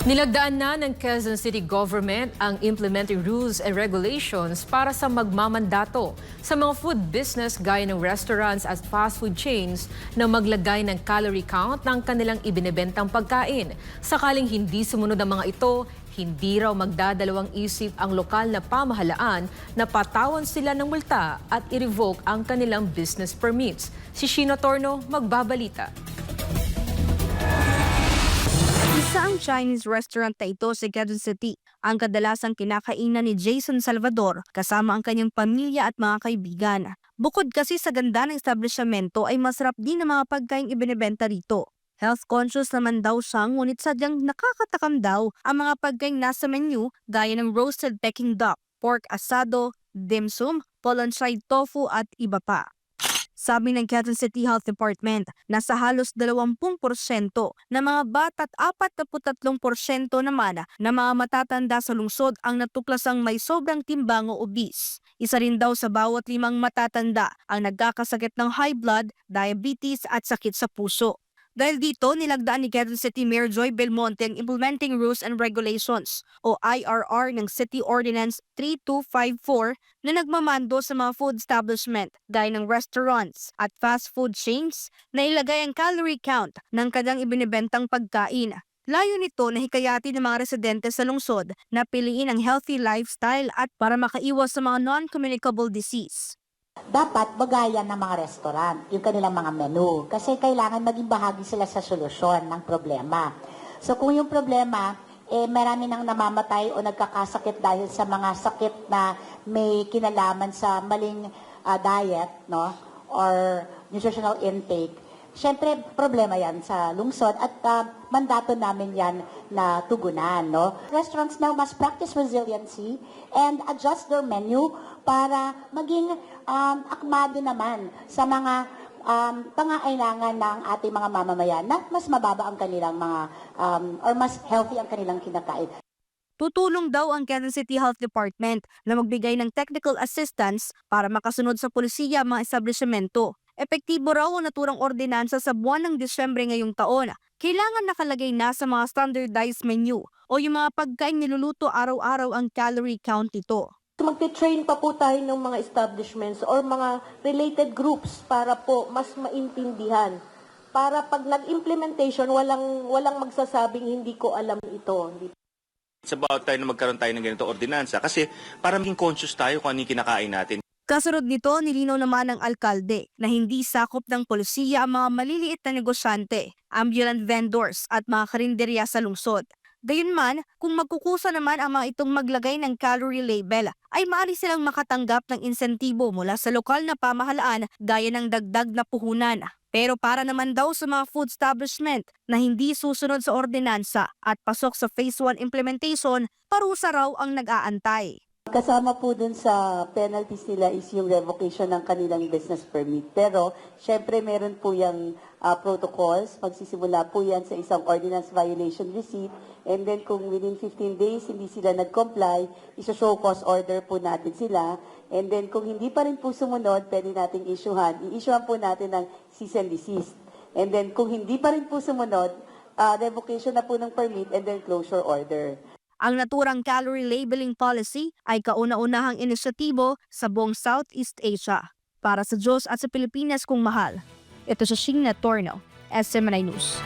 Nilagdaan na ng Quezon City Government ang implementing rules and regulations para sa magmamandato sa mga food business gaya ng restaurants at fast food chains na maglagay ng calorie count ng kanilang ibinebentang pagkain. Sakaling hindi sumunod ang mga ito, hindi raw magdadalawang isip ang lokal na pamahalaan na patawan sila ng multa at i-revoke ang kanilang business permits. Si Shino Torno magbabalita. Isa ang Chinese restaurant na ito sa Quezon City, ang kadalasang kinakainan ni Jason Salvador kasama ang kanyang pamilya at mga kaibigan. Bukod kasi sa ganda ng establishmento ay masarap din ang mga pagkain ibinebenta rito. Health conscious naman daw siya, ngunit sadyang nakakatakam daw ang mga pagkain nasa menu gaya ng roasted Peking duck, pork asado, dim sum, polong-fried tofu at iba pa. Sabi ng Quezon City Health Department, nasa halos 20% na mga bata at 43% naman na mga matatanda sa lungsod ang natuklasang may sobrang timbang o obese. Isa rin daw sa bawat 5 matatanda ang nagkakasakit ng high blood, diabetes at sakit sa puso. Dahil dito, nilagdaan ni Quezon City Mayor Joy Belmonte ang Implementing Rules and Regulations o IRR ng City Ordinance 3254 na nagmamando sa mga food establishment gaya ng restaurants at fast food chains na ilagay ang calorie count ng kanyang ibinebentang pagkain. Layo nito na hikayatin ng mga residente sa lungsod na piliin ang healthy lifestyle at para makaiwas sa mga non-communicable disease. Dapat bagayan ng mga restaurant, yung kanilang mga menu. Kasi kailangan maging bahagi sila sa solusyon ng problema. So kung yung problema, marami nang namamatay o nagkakasakit dahil sa mga sakit na may kinalaman sa maling diet, no, or nutritional intake, syempre problema yan sa lungsod at mandato namin yan na tugunan. No? Restaurants now must practice resiliency and adjust their menu para maging akma din naman sa mga pangailangan ng ating mga mamamayan na mas mababa ang kanilang mga or mas healthy ang kanilang kinakain. Tutulong daw ang Quezon City Health Department na magbigay ng technical assistance para makasunod sa pulisiya ang mga establishmento. Epektibo raw ang naturang ordinansa sa buwan ng Disyembre ngayong taon. Kailangan nakalagay na sa mga standardized menu o yung mga pagkain niluluto araw-araw ang calorie count nito. Magte-train pa po tayo ng mga establishments or mga related groups para po mas maintindihan. Para pag nag-implementation, walang magsasabing hindi ko alam ito. It's about time na magkaroon tayo ng ganito ordinansa kasi para maging conscious tayo kung ano yung kinakain natin. Kasunod nito, nilinaw naman ng alkalde na hindi sakop ng polisiya ang mga maliliit na negosyante, ambulant vendors at mga karinderya sa lungsod. Gayunman, kung magkukusa naman ang mga itong maglagay ng calorie label, ay maaari silang makatanggap ng insentibo mula sa lokal na pamahalaan gaya ng dagdag na puhunan. Pero para naman daw sa mga food establishment na hindi susunod sa ordinansa at pasok sa Phase 1 implementation, parusa raw ang nag-aantay. Kasama po dun sa penalties nila is yung revocation ng kanilang business permit. Pero, syempre, meron po yung protocols. Magsisimula po yan sa isang ordinance violation receipt. And then, kung within 15 days hindi sila nag-comply, isa-show cause order po natin sila. And then, kung hindi pa rin po sumunod, pwede nating i-issuehan po natin ng cease and desist. And then, kung hindi pa rin po sumunod, revocation na po ng permit and then closure order. Ang naturang calorie labeling policy ay kauna-unahang inisyatibo sa buong Southeast Asia. Para sa Diyos at sa Pilipinas kung mahal. Ito si Shina Torno, SMNI News.